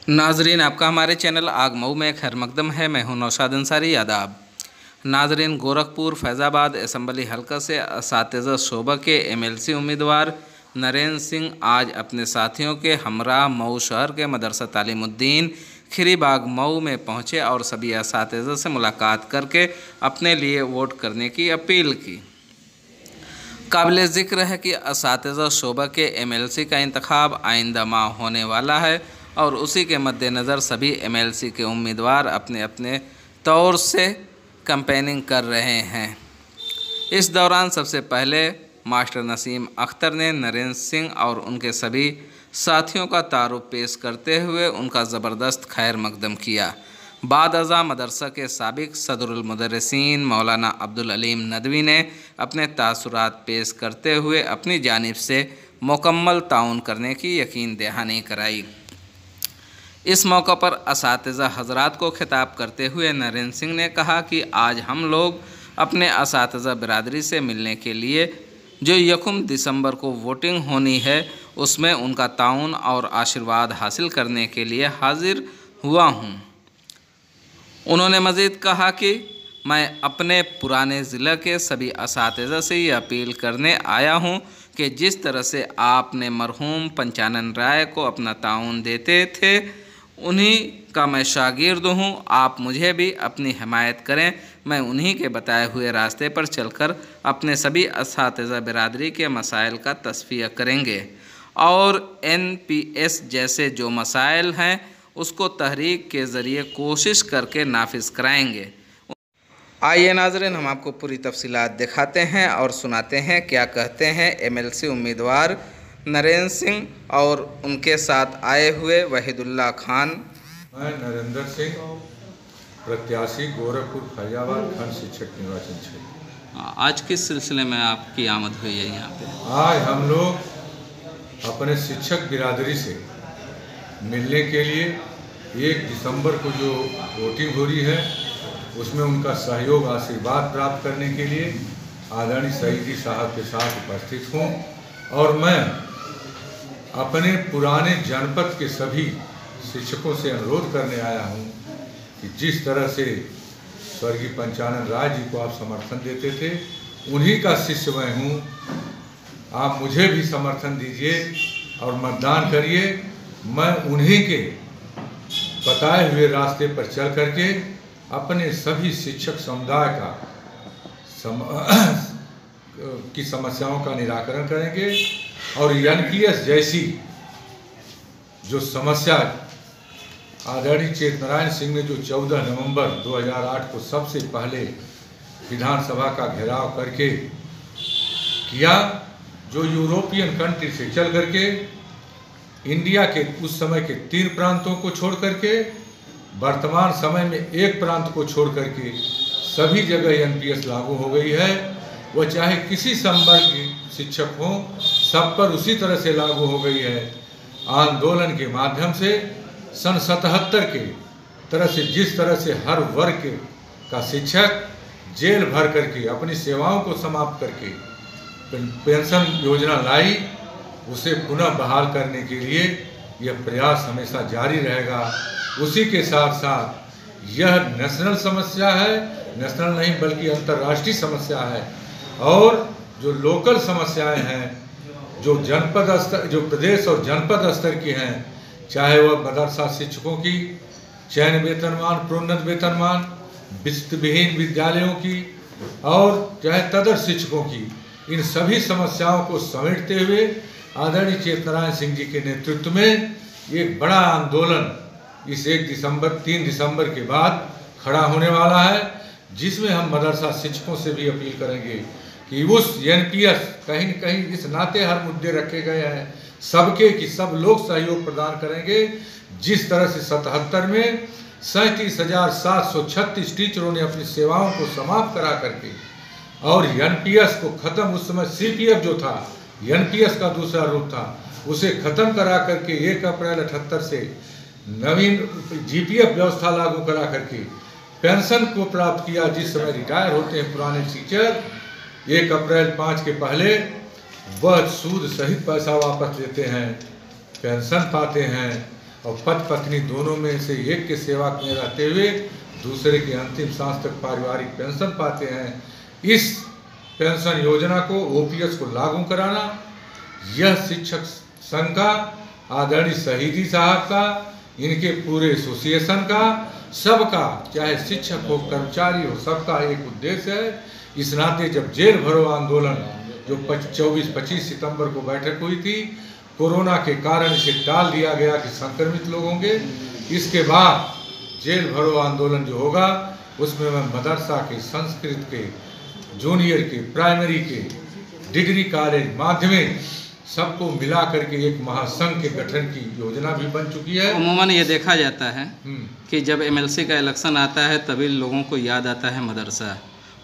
नाजरीन, आपका हमारे चैनल आग मऊ में खैर मकदम है। मैं हूं नौशाद अंसारी। आदाब नाजरीन, गोरखपुर फैज़ाबाद असम्बली हल्का से असातिज़ा शोबा के MLC उम्मीदवार नरेंद्र सिंह आज अपने साथियों के हमरा मऊ शहर के मदरसा तालीमुद्दीन खिरीबाग मऊ में पहुंचे और सभी असातिज़ा से मुलाकात करके अपने लिए वोट करने की अपील की। काबिल ज़िक्र है कि असातिज़ा शोबा के MLC का इंतखाब आइंदा माह होने वाला है और उसी के मद्देनज़र सभी MLC के उम्मीदवार अपने अपने तौर से कैंपेनिंग कर रहे हैं। इस दौरान सबसे पहले मास्टर नसीम अख्तर ने नरेंद्र सिंह और उनके सभी साथियों का तारुफ पेश करते हुए उनका ज़बरदस्त खैर मकदम किया। बाद अज़ा मदरसा के साबिक़ सदरुल मुदर्रिसीन मौलाना अब्दुल अलीम नदवी ने अपने तासुरात पेश करते हुए अपनी जानिब से मुकम्मल ताउन करने की यकीन दहानी कराई। इस मौका पर असातिज़ा हज़रात को खिताब करते हुए नरेंद्र सिंह ने कहा कि आज हम लोग अपने असातिज़ा बिरादरी से मिलने के लिए जो 1 दिसंबर को वोटिंग होनी है उसमें उनका ताउन और आशीर्वाद हासिल करने के लिए हाजिर हुआ हूँ। उन्होंने मज़ीद कहा कि मैं अपने पुराने ज़िला के सभी असातिज़ा से ये अपील करने आया हूँ कि जिस तरह से आपने मरहूम पंचानन राय को अपना ताउन देते थे, उन्हीं का मैं शागिर्द हूँ। आप मुझे भी अपनी हिमायत करें। मैं उन्हीं के बताए हुए रास्ते पर चलकर अपने सभी असातिज़ा बिरादरी के मसाइल का तस्फिया करेंगे और NPS जैसे जो मसाइल हैं उसको तहरीक के ज़रिए कोशिश करके नाफिज कराएंगे। आइए नाज़रीन, हम आपको पूरी तफसीलात दिखाते हैं और सुनाते हैं क्या कहते हैं MLC उम्मीदवार नरेंद्र सिंह और उनके साथ आए हुए वहीदुल्ला खान। मैं नरेंद्र सिंह, प्रत्याशी गोरखपुर फैजाबाद खंड शिक्षक निर्वाचन क्षेत्र। आज किस सिलसिले में आपकी आमद हुई है यहाँ पे? आज हम लोग अपने शिक्षक बिरादरी से मिलने के लिए 1 दिसंबर को जो वोटिंग हो रही है उसमें उनका सहयोग आशीर्वाद प्राप्त करने के लिए आदरणीय सईदी साहब के साथ उपस्थित हूँ और मैं अपने पुराने जनपद के सभी शिक्षकों से अनुरोध करने आया हूँ कि जिस तरह से स्वर्गीय पंचानन राय जी को आप समर्थन देते थे, उन्हीं का शिष्य मैं हूँ। आप मुझे भी समर्थन दीजिए और मतदान करिए। मैं उन्हीं के बताए हुए रास्ते पर चल करके अपने सभी शिक्षक समुदाय का की समस्याओं का निराकरण करेंगे और NPS जैसी जो समस्या आदरणीय चेतनारायण सिंह ने जो 14 नवंबर 2008 को सबसे पहले विधानसभा का घेराव करके किया, जो यूरोपियन कंट्री से चल करके इंडिया के उस समय के 3 प्रांतों को छोड़ करके वर्तमान समय में 1 प्रांत को छोड़ करके सभी जगह NPS लागू हो गई है। वह चाहे किसी संवर्ग के शिक्षक हों, सब पर उसी तरह से लागू हो गई है। आंदोलन के माध्यम से सन 77 के तरह से जिस तरह से हर वर्ग का शिक्षक जेल भर करके अपनी सेवाओं को समाप्त करके पेंशन योजना लाई, उसे पुनः बहाल करने के लिए यह प्रयास हमेशा जारी रहेगा। उसी के साथ साथ यह नेशनल समस्या है, नेशनल नहीं बल्कि अंतर्राष्ट्रीय समस्या है और जो लोकल समस्याएं हैं, जो जनपद स्तर, जो प्रदेश और जनपद स्तर की हैं, चाहे वह मदरसा शिक्षकों की चयन वेतनमान, प्रोन्नत वेतनमान, वित्तविहीन विद्यालयों की और चाहे तदर्थ शिक्षकों की, इन सभी समस्याओं को समेटते हुए आदरणीय चेतनारायण सिंह जी के नेतृत्व में एक बड़ा आंदोलन इस 3 दिसंबर के बाद खड़ा होने वाला है, जिसमें हम मदरसा शिक्षकों से भी अपील करेंगे कि उस NPS कहीं न कहीं इस नाते हर मुद्दे रखे गए हैं सबके कि सब लोग सहयोग प्रदान करेंगे। जिस तरह से 77 में 37,736 टीचरों ने अपनी सेवाओं को समाप्त करा करके और NPS को ख़त्म, उस समय CPF जो था NPS का दूसरा रूप था, उसे ख़त्म करा करके 1 अप्रैल 78 से नवीन GPF व्यवस्था लागू करा करके पेंशन को प्राप्त किया। जिस समय रिटायर होते हैं पुराने टीचर 1 अप्रैल 5 के पहले वह सूद सहित पैसा वापस लेते हैं, पेंशन पाते हैं और पति पत्नी दोनों में से एक के सेवा में रहते हुए दूसरे की अंतिम सांस तक पारिवारिक पेंशन पाते हैं। इस पेंशन योजना को ओपीएस को लागू कराना, यह शिक्षक संघ का, आदरणीय शहीदी साहब का, इनके पूरे एसोसिएशन का, सबका, चाहे शिक्षक हो कर्मचारी हो, सबका एक उद्देश्य है। इस नाते जब जेल भरो आंदोलन जो 24-25 सितंबर को बैठक हुई थी, कोरोना के कारण इसे टाल दिया गया कि संक्रमित लोग होंगे। इसके बाद जेल भरो आंदोलन जो होगा उसमें मैं मदरसा के, संस्कृत के, जूनियर के, प्राइमरी के, डिग्री कॉलेज, माध्यमिक सबको मिला करके एक महासंघ के गठन की योजना भी बन चुकी है। अमूमन ये देखा जाता है कि जब एमएलसी का इलेक्शन आता है तभी लोगों को याद आता है मदरसा,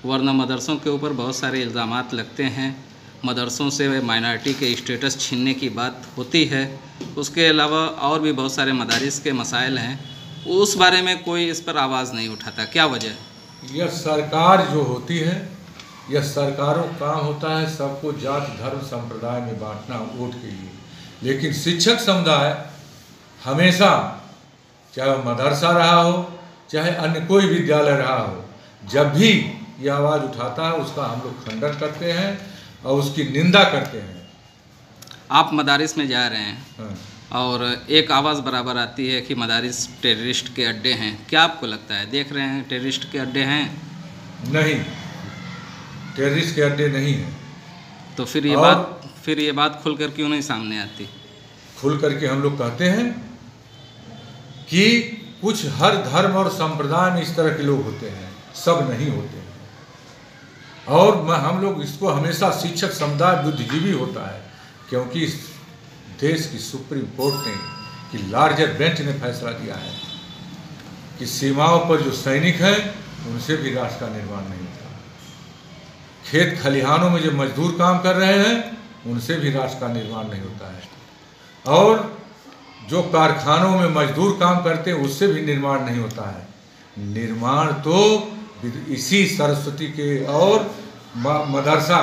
वरना मदरसों के ऊपर बहुत सारे इल्ज़ामात लगते हैं। मदरसों से माइनॉरिटी के स्टेटस छीनने की बात होती है। उसके अलावा और भी बहुत सारे मदारिस के मसाइल हैं, उस बारे में कोई इस पर आवाज़ नहीं उठाता। क्या वजह? यह सरकार जो होती है, यह सरकारों का काम होता है सबको जाति धर्म संप्रदाय में बांटना वोट के लिए, लेकिन शिक्षक समुदाय हमेशा, चाहे वह मदरसा रहा हो चाहे अन्य कोई विद्यालय रहा हो, जब भी यह आवाज़ उठाता है उसका हम लोग खंडन करते हैं और उसकी निंदा करते हैं। आप मदारिस में जा रहे हैं और एक आवाज़ बराबर आती है कि मदारिस टेररिस्ट के अड्डे हैं। क्या आपको लगता है, देख रहे हैं टेररिस्ट के अड्डे हैं? नहीं, टेररिस्ट के अड्डे नहीं हैं। तो फिर ये बात खुलकर क्यों नहीं सामने आती? खुल करके हम लोग कहते हैं कि कुछ हर धर्म और संप्रदाय में इस तरह के लोग होते हैं, सब नहीं होते हैं। और हम लोग इसको हमेशा शिक्षक समुदाय बुद्धिजीवी होता है, क्योंकि इस देश की सुप्रीम कोर्ट ने, कि लार्जर बेंच ने फैसला दिया है कि सीमाओं पर जो सैनिक हैं उनसे भी राष्ट्र का निर्माण नहीं होता। खेत खलिहानों में जो मजदूर काम कर रहे हैं उनसे भी राष्ट्र का निर्माण नहीं होता है। और जो कारखानों में मजदूर काम करते हैं उससे भी निर्माण नहीं होता है। निर्माण तो इसी सरस्वती के और मदरसा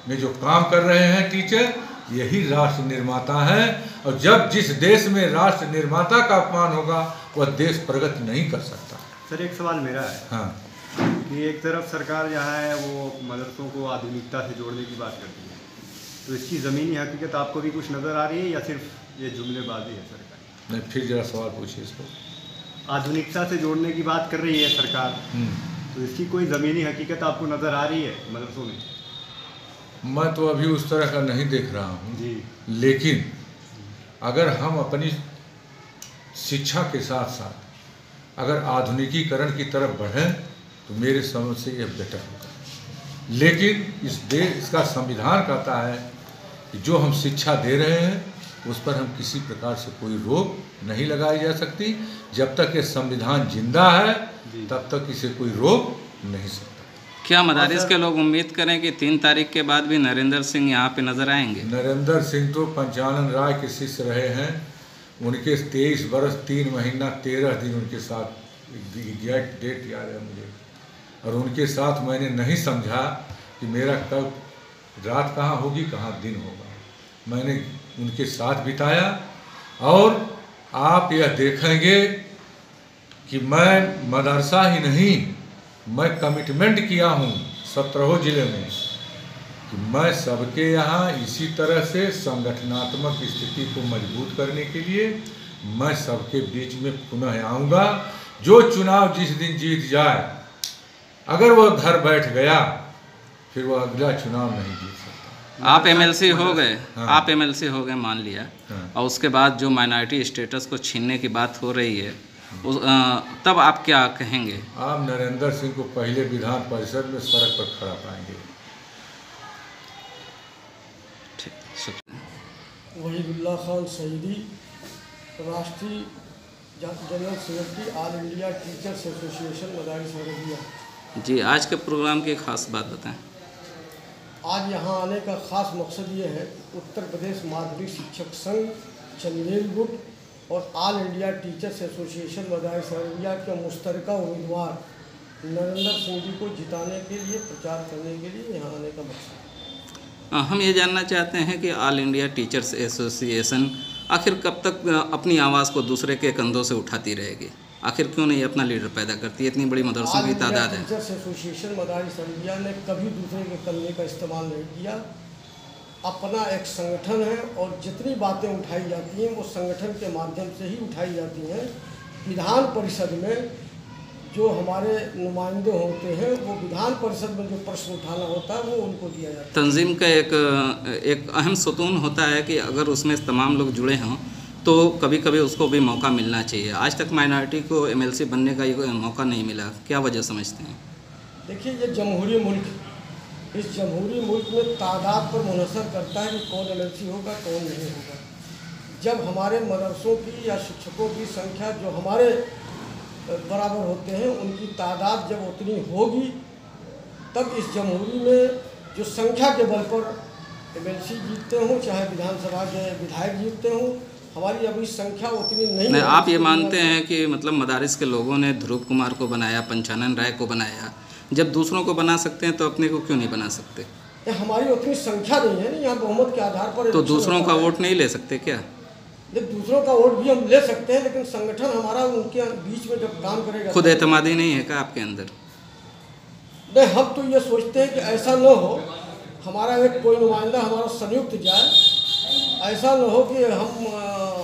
में जो काम कर रहे हैं टीचर, यही राष्ट्र निर्माता है। और जब जिस देश में राष्ट्र निर्माता का अपमान होगा वह देश प्रगति नहीं कर सकता। सर एक सवाल मेरा है। हाँ, कि एक तरफ सरकार जहाँ है वो मदरसों को आधुनिकता से जोड़ने की बात करती है, तो इसकी ज़मीनी हकीकत आपको भी कुछ नज़र आ रही है या सिर्फ ये जुमलेबाजी है सरकार? नहीं, फिर जरा सवाल पूछिए इसको। आधुनिकता से जोड़ने की बात कर रही है सरकार, तो इसकी कोई ज़मीनी हकीकत आपको नज़र आ रही है मदरसों में? मैं तो अभी उस तरह का नहीं देख रहा हूँ जी, लेकिन अगर हम अपनी शिक्षा के साथ साथ अगर आधुनिकीकरण की तरफ बढ़ें तो मेरे समझ से यह बेटर होगा। लेकिन इस देश का संविधान कहता है कि जो हम शिक्षा दे रहे हैं उस पर हम किसी प्रकार से कोई रोक नहीं लगाई जा सकती। जब तक ये संविधान जिंदा है तब तक इसे कोई रोक नहीं सकता। क्या मदारिस के लोग उम्मीद करें कि 3 तारीख के बाद भी नरेंद्र सिंह यहाँ पे नजर आएंगे? नरेंद्र सिंह तो पंचानन राय के शिष्य रहे हैं। उनके 23 वर्ष 3 महीना 13 दिन उनके साथ, एग्जैक्ट डेट याद है मुझे, और उनके साथ मैंने नहीं समझा कि मेरा कब रात कहाँ होगी कहाँ दिन होगा। मैंने उनके साथ बिताया और आप यह देखेंगे कि मैं मदरसा ही नहीं, मैं कमिटमेंट किया हूँ 17 जिले में कि मैं सबके यहाँ इसी तरह से संगठनात्मक स्थिति को मजबूत करने के लिए मैं सबके बीच में पुनः आऊँगा। जो चुनाव जिस दिन जीत जाए, अगर वह घर बैठ गया फिर वह अगला चुनाव नहीं जीत सकता। आप एमएलसी हो गए, आप एमएलसी हो गए मान लिया, और उसके बाद जो माइनॉरिटी स्टेटस को छीनने की बात हो रही है तब आप क्या कहेंगे? आप नरेंद्र सिंह को पहले विधान परिषद में सड़क पर खड़ा पाएंगे। वहीदुल्ला खान शहीदी, राष्ट्रीय general secretary, all India teachers association Madaris Arabia. जी, आज के प्रोग्राम की खास बात बताएं। आज यहाँ आने का खास मकसद ये है, उत्तर प्रदेश माध्यमिक शिक्षक संघ, चंदेल गुट और all India teachers association Madaris Arabia के मुश्तरका उम्मीदवार नरेंद्र सिंह जी को जिताने के लिए, प्रचार करने के लिए यहाँ आने का मकसद है। हम ये जानना चाहते हैं कि ऑल इंडिया टीचर्स एसोसिएशन आखिर कब तक अपनी आवाज़ को दूसरे के कंधों से उठाती रहेगी? आखिर क्यों नहीं अपना लीडर पैदा करती है? इतनी बड़ी मदरसों की तादाद है। टीचर्स एसोसिएशन मदारिस अरबिया ने कभी दूसरे के कंधे का इस्तेमाल नहीं किया। अपना एक संगठन है और जितनी बातें उठाई जाती हैं वो संगठन के माध्यम से ही उठाई जाती हैं। विधान परिषद में जो हमारे नुमाइंदे होते हैं वो विधान परिषद में जो प्रश्न उठाना होता है वो उनको दिया जाता है। तंजीम का एक अहम सुतून होता है कि अगर उसमें तमाम लोग जुड़े हों तो कभी कभी उसको भी मौका मिलना चाहिए। आज तक माइनॉरिटी को एमएलसी बनने का ये मौका नहीं मिला, क्या वजह समझते हैं? देखिए, ये जमहूरी मुल्क, इस जमहूरी मुल्क में तादाद पर मुनहसर करता है कि कौन एमएलसी होगा कौन नहीं होगा। जब हमारे मदरसों की या शिक्षकों की संख्या जो हमारे बराबर होते हैं उनकी तादाद जब उतनी होगी तब इस जमहूरी में जो संख्या के बल पर एमएलसी जीतते हों चाहे विधानसभा के विधायक जीतते हों, हमारी अभी संख्या उतनी नहीं है। आप ये मानते हैं कि मतलब मदारिस के लोगों ने ध्रुव कुमार को बनाया, पंचानन राय को बनाया, जब दूसरों को बना सकते हैं तो अपने को क्यों नहीं बना सकते? हमारी उतनी संख्या नहीं है ना, यहाँ बहुमत के आधार पर तो दूसरों का वोट नहीं ले सकते क्या? दूसरों का वोट भी हम ले सकते हैं, लेकिन संगठन हमारा उनके बीच में जब काम करेगा। खुद एतमादी नहीं है क्या आपके अंदर? नहीं, हम तो ये सोचते हैं कि ऐसा न हो, हमारा एक कोई नुमाइंदा हमारा संयुक्त जाए, ऐसा न हो कि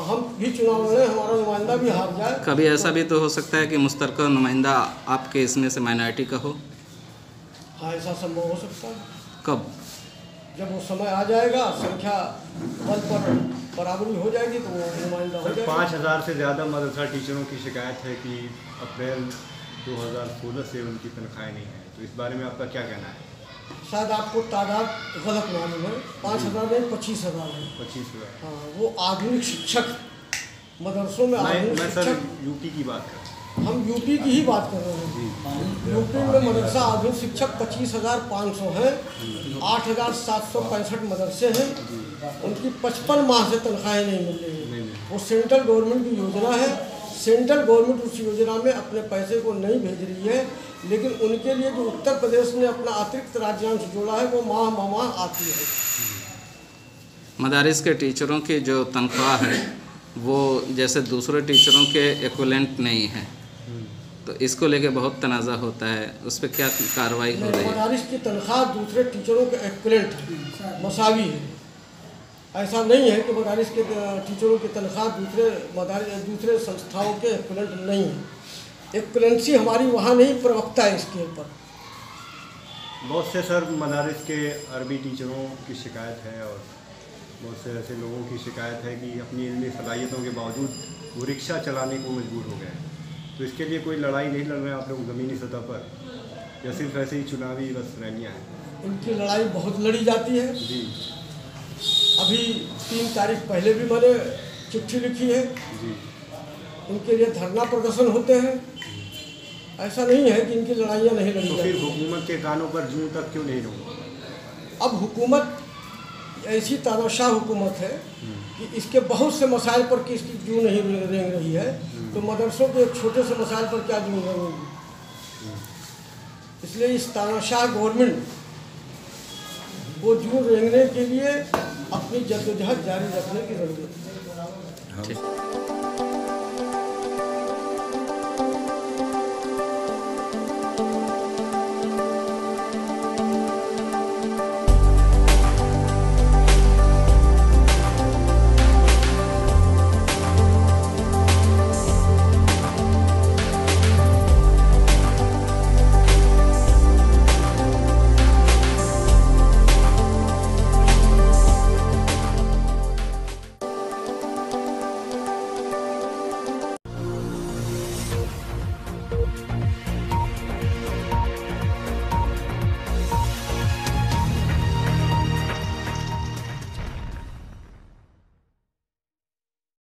हम भी चुनाव लड़े हमारा नुमाइंदा भी हार जाए। कभी ऐसा भी तो हो सकता है कि मुश्तरका नुमाइंदा आपके इसमें से माइनॉरिटी का हो? हाँ, ऐसा संभव हो सकता है। कब? जब वो समय आ जाएगा, संख्या बल पर बराबरी हो जाएगी तो वो नुमाइंदा हो जाएगा। 5000 से ज़्यादा मदरसा टीचरों की शिकायत है कि अप्रैल 2016 से उनकी तनख्वाहें नहीं हैं, तो इस बारे में आपका क्या कहना है? शायद आपको तादाद गलत मालूम है, 5000 नहीं 25,000 है। 25,000। हाँ, वो आधुनिक शिक्षक मदरसों में आधुनिक मैं सर शिक्षक, यूपी की बात कर रहा हम यूपी की ही बात कर रहे हैं। यूपी में मदरसा आधुनिक शिक्षक 25,500 हैं, 8,765 मदरसे हैं, उनकी 55 माह से तनख्वाहें नहीं मिल रही हैं। वो सेंट्रल गवर्नमेंट की योजना है, सेंट्रल गवर्नमेंट उस योजना में अपने पैसे को नहीं भेज रही है, लेकिन उनके लिए जो उत्तर प्रदेश ने अपना अतिरिक्त राज्यांश जोड़ा है वो माह आती है। मदारिस के टीचरों की जो तनख्वाह है वो जैसे दूसरे टीचरों के इक्विवेलेंट नहीं है, तो इसको लेके बहुत तनाज़ा होता है, उस पर क्या कार्रवाई हो रही है? मदारिस की तनख्वाह दूसरे टीचरों के इक्विवेलेंट है, मसावी है। ऐसा नहीं है कि मदारिस के टीचरों की तनख्वाह दूसरे संस्थाओं के इक्विवेलेंट नहीं है। इक्विवेलेंसी हमारी वहाँ नहीं प्रवक्ता है इसके ऊपर। बहुत से सर मदारिस के अरबी टीचरों की शिकायत है और बहुत से ऐसे लोगों की शिकायत है कि अपनी इल्मी सलाहियतों के बावजूद वो रिक्शा चलाने को मजबूर हो गए हैं, तो इसके लिए कोई लड़ाई नहीं लड़ रहे हैं आप लोग ज़मीनी सतह पर, या सिर्फ ऐसे ही चुनावी बस रैलियाँ हैं? इनकी लड़ाई बहुत लड़ी जाती है जी। अभी 3 तारीख पहले भी मैंने चिट्ठी लिखी है जी। उनके लिए धरना प्रदर्शन होते हैं। ऐसा नहीं है कि इनकी लड़ाइयाँ नहीं लड़ी तो जाती। फिर हुकूमत के कानों पर जूं तक क्यों नहीं रहूँगा? अब हुकूमत ऐसी तानाशाह हुकूमत है कि इसके बहुत से मसाइल पर कि इसकी जूं नहीं रेंग रही है, तो मदरसों के एक छोटे से मसाइल पर क्या जूं रेंगेगी? इसलिए इस तानाशाह गवर्नमेंट को जूं रेंगने के लिए अपनी जद्दोजहद जारी रखने की ज़रूरत है।